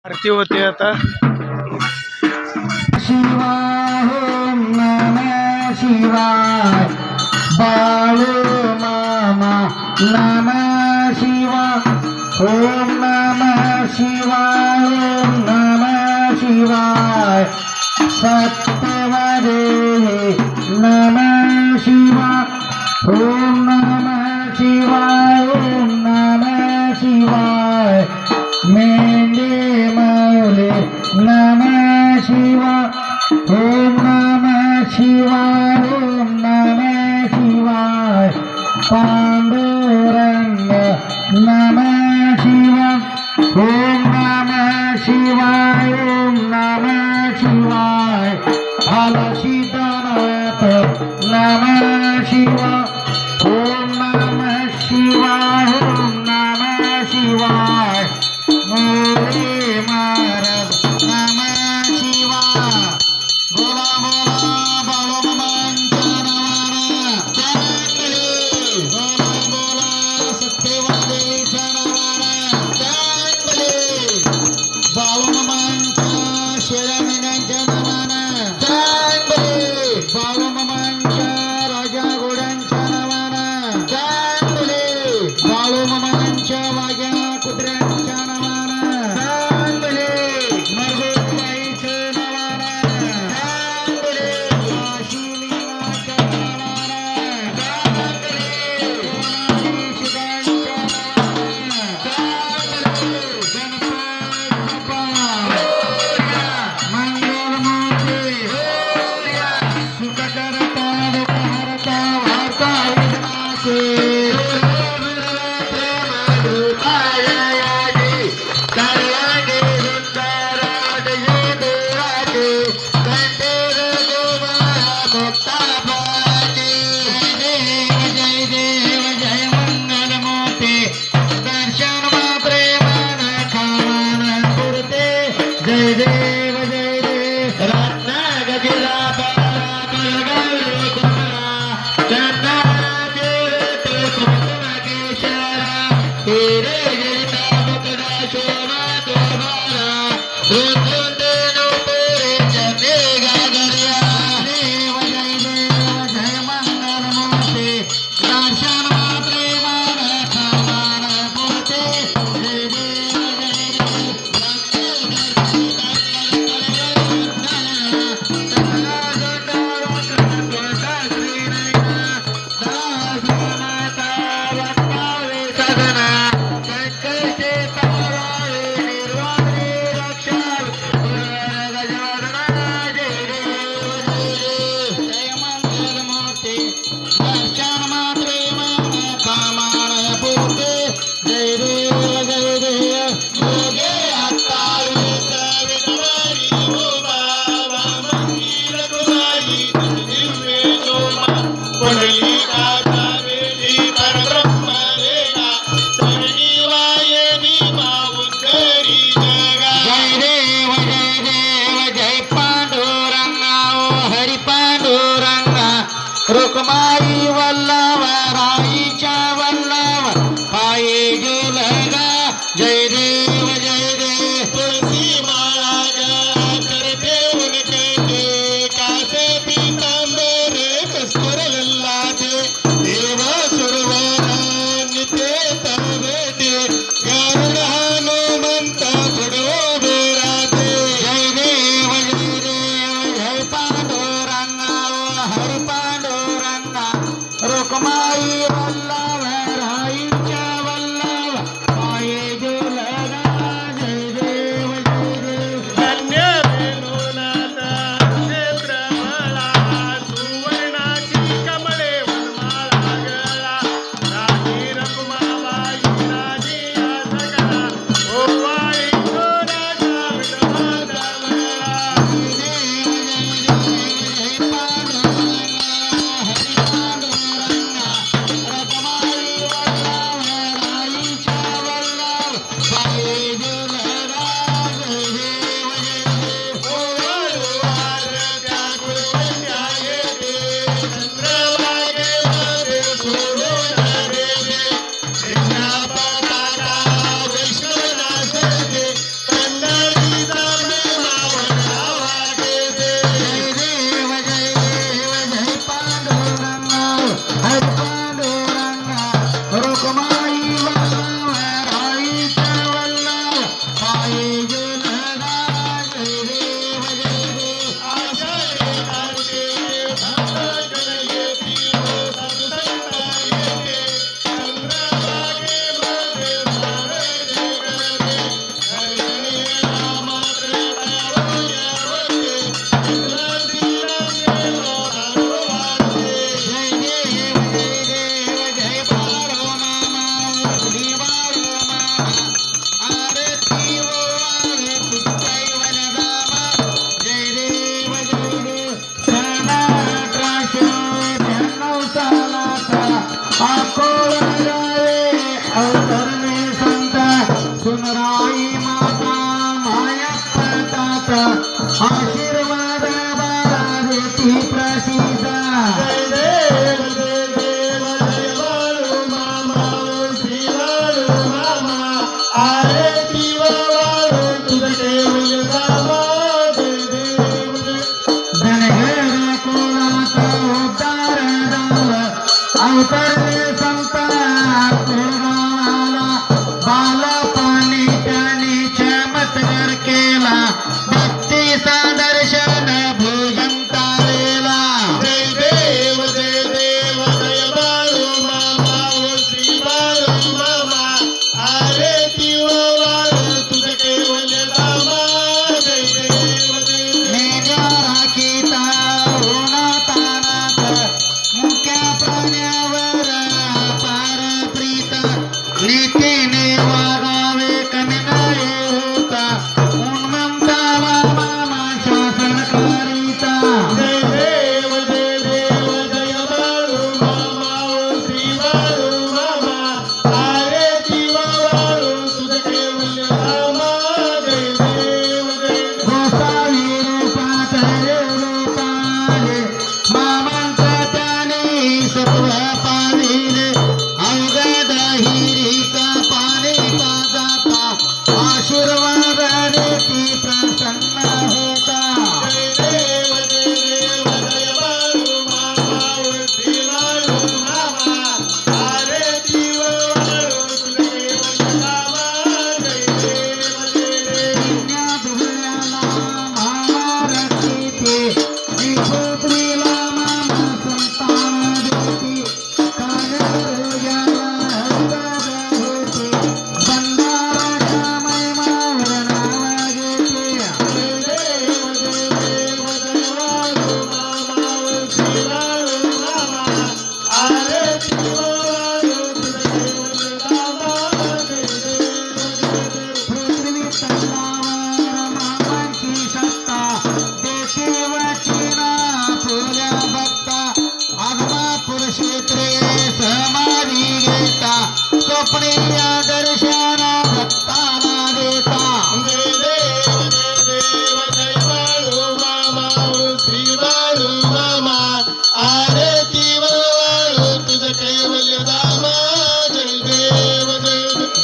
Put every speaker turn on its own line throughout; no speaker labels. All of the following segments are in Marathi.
आरती होते आता.
शिवाय ओम नमः शिवाय बाळू मामा नमः शिवाय ओम नमः शिवाय ओम नमः शिवाय सत्यवदे नमः शिवाय ओम नमः शिवाय ओम नमः शिवाय मेंढे मौले नमः शिवाय ओम नमः शिवाय ओम नमः शिवाय पांडुरंग नमः शिवाय ओम नमः शिवाय ओम नमः शिवाय अलसितनाथ नमः शिवाय ओम नमः शिवाय ओम नमः शिवाय मोरे महाराज नमः शिवाय बोला बोला बाळूमामांच्या नावानं जय बोला बोला सत्यवादीच्या नावानं जय बाळूमामांच्या शेळ्या मेंढ्यांच्या नावानं जय बाळूमामांच्या राजा घोड्यांच्या नावानं जय बाळूमामांच्या वाघ्या कुत्र्यांच्या रुक्माई वल्लभ राईच्या वल्लभ पाये गेलगा जय देव तुळशी माळा करते उनके कासे पीतांबर कस्तुर लल्लाते देव सुरवर निते तवेते गरुड हनुमंत पुढो बेराते जय देव जय पांडुरंगा हरि पांडुरंगा सुनराई माता माया आशीर्वाद बाळाची प्रसिद्ध जय देव जय बाळू मामा श्री बाळू मामा आरती वाळू तुझे मामा जय देव जनघर कोणात उद्धार झालं अवतरले संत कोरगावाला बालपणी त्याने चमत्कार केला भक्तीचा दर्शन भोजन तारेला जय देव जय बाळू मामा श्री बाळू मामा आरती वाळू तुझे केवळ रामा जय देव मेघा राखीता होना तानात मुक्या प्राण्यावर पार प्रीत नीतीने वागावे कमी नाही होता उन्मंता मामा शासन करीता जय देव जय बाळू मामा श्री बाळू मामा आरती वाळू तुझे केवळ रामा जय देव गोसावी रूपात लोकाले मामांचा त्याने सत्व पाविले अवघड हिरीचा पाणी पाजाता आशीर्वादाने ती प्रसन्न होता जय देव जय बाळू मामा श्री बाळू मामा आरती वाळू तुझे केवळ रामा जय देव धुळ्याला मामा रक्षिते श्रीपुत्रीला मामा संतान देती कानरोजाला अवतार होते बंधाराच्या महिमावर नाव घेते जय देव जय बाळू मामा श्री बाळू मामा आरती वाळू तुझे केवळ रामा जय देव पृथ्वी तलावर मामांची सत्ता देते वचना फुल्या बघता आगमा पुरुषेत्रे समाधी घेता स्वप्ने या दर्शन भक्ताला देता जय देव जय बाळू मामा श्री बाळू मामा आरती वाळू तुझे केवळ रामा जय देव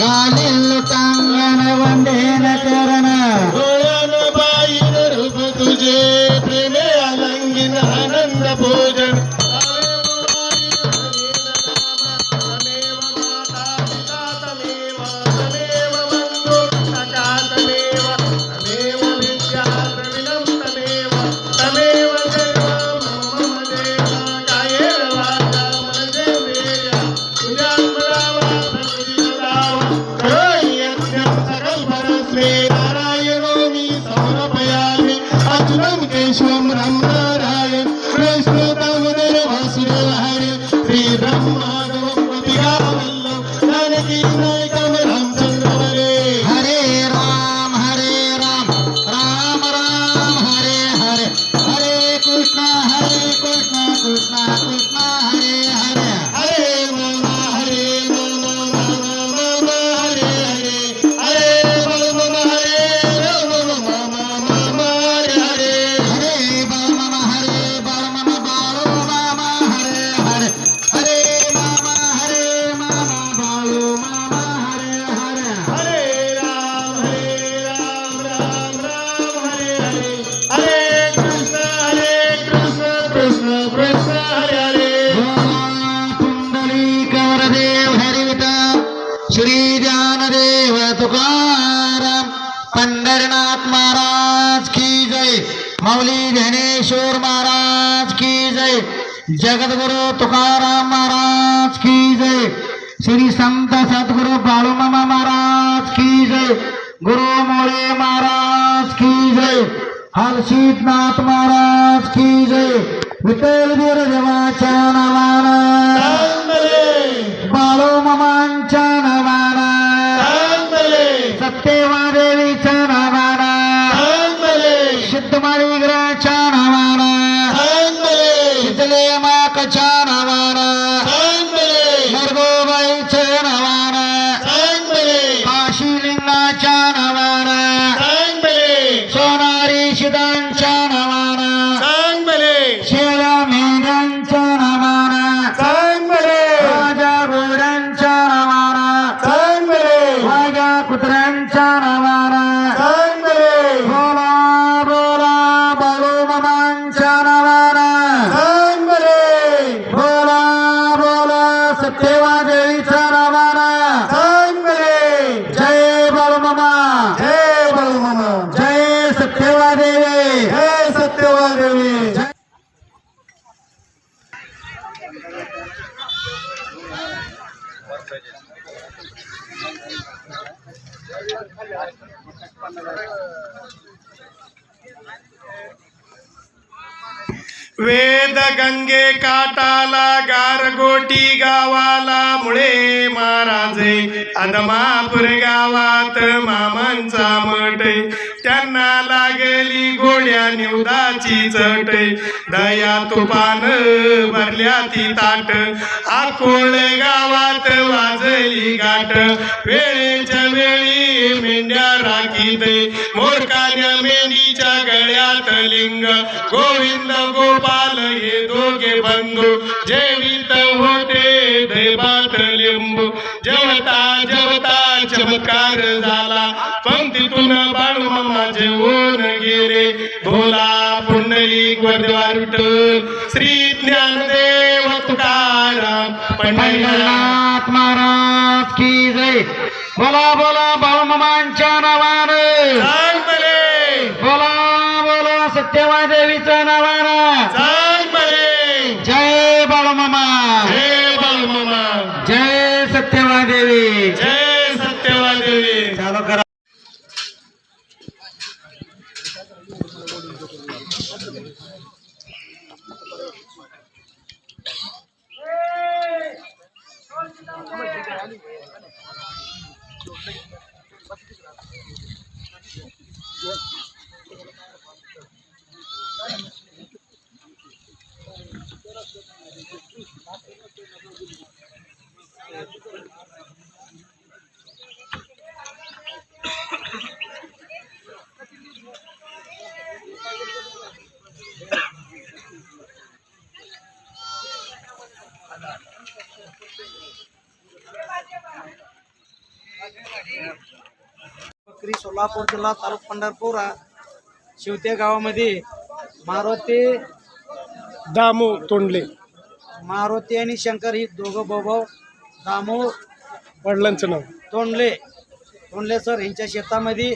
गालिल टांगण वंदेन करण डोळ्यान बाईन रूप तुझे प्रेमे अलंगिन आनंद भोजन तमेव माता पिता तमेव तमेव बंधु सखा तमेव तमेव विद्या द्रविणं तमेव तमेव सर्वं मम देव कायेन वाचा मनसेन्द्रिया तुझ्या स्मरावा प्रकृतिदावा करोयज्ञं सकलपरस्मै नारायणो मी समर्पयामि अच्युतं केशवं राम नारायण वैष्णवं वासुदेव हरे श्री ब्रह्मादवं गोपिकावल्लभ जानकी नायकं रामचंद्र हरे राम राम राम हरे हरे हरे कृष्ण कृष्ण कृष्ण हरे हरे हरे राम हरे राम हरे हरे हरे राम हरे राम हरे हरे हरे राम
पंढरीनाथ महाराज की जय, माऊली ज्ञानेश्वर महाराज की जय, जगद्गुरु तुकाराम महाराज की जय, श्री संत सद्गुरु बाळूमामा महाराज की जय, गुरु मोळे महाराज की जय, हर्षितनाथ महाराज की जय, विठ्ठल देवाच्या नावानं, बाळूमामांच्या नावानं, सत्यवादेवीच्या नावानं, सिद्धमाळी विग्रहाच्या नावानं, शितले माकाच्या नावानं, नरगोबाईच्या नावानं, काशीलिंगाच्या नावानं, सोनारी शिदांच्या नावानं, शेळ्या मेंढ्यांच्या नावानं, राजा घोड्यांच्या नावानं, वाघ्या कुत्र्यांच्या नावानं, बोला बोला बाळूमामांच्या नावानं, बोला बोला सत्यवादेवीच्या नावानं, जय बाळूमामा, जय बाळूमामा, जय सत्यवादेवी, जय सत्यवादेवी.
वेद गंगे काटाला गारगोटी गावाला मुळे महाराजे, अदमापूर गावात मामांचा मठ, त्यांना लागली गोड्या निवदाची चट, दया तुपान भरल्या ती ताट, आकोळे गावात वाजली गाठ, वेळेच्या वेळी मेंढ्या राखीत, मोरकान्या मेंढीच्या गळ्यात लिंग, गोविंद गोपाल हे दोघे बंधू, जेवित होते दैवात लिंबू, जेवता जेवता चमत्कार झाला, पंक्तीतून बाळूमामा जेवून गेले, भोला पुंडलिक वरद्वार विठ्ठल, श्री ज्ञानदेव तुकाराम
पंढरीनाथ महाराज की जय, बोला बोला बाळूमामांच्या नावानं,
सांग बले,
बोला बोला सत्यवादेवीच्या नावानं,
सांग बले,
जय बाळूमामा,
जय बाळूमामा,
जय सत्यवादेवी,
जय सत्यवादेवी.
चालू करा.
बकरी सोलापूर जिल्हा तालुका पंढरपूर शिवते गावामध्ये मारुती
दामू तोंडले
मारुती आणि शंकर ही दोघं भाऊ दामू
वडिलांचं नाव
तोंडले सर यांच्या शेतामध्ये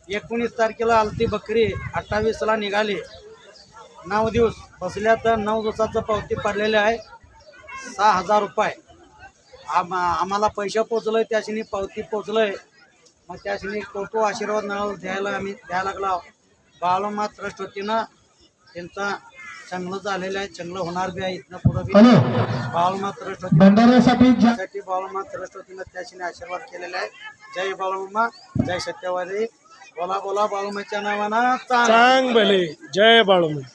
19 तारखेला आलती बकरी, 28ला निघाली, 9 दिवस बसल्या तर 9 दिवसाचं पावती पडलेले आहे 6,000 रुपये. आम्हाला पैसे पोचलोय, त्याशिनी पावती पोचलोय, मग त्याशिनी तो आशीर्वाद नाव द्यायला लागला. बाळूमामा ट्रस्ट वतीनं त्यांचा चांगलं झालेलं आहे, चांगलं होणार बी आहे. इथनं पुढं बी बाळूमामा ट्रस्ट वतीसाठी बाळूमामा ट्रस्ट वतीनं त्याशिनी आशीर्वाद केलेला आहे. जय बाळूमामा, जय सत्यवादी, बोला बोला बाळूमाच्या नावानं
चांग भले, जय बाळूमामा.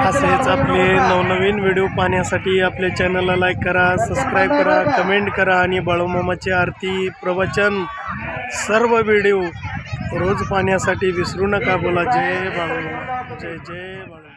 असेच आपले नवनवीन व्हिडिओ पाहण्यासाठी आपल्या चॅनलला लाईक करा, सबस्क्राईब करा, कमेंट करा आणि बाळूमामाची आरती, प्रवचन सर्व व्हिडिओ रोज पाहण्यासाठी विसरू नका. बोला जय बाळूमामा, जय जय बाळूमामा.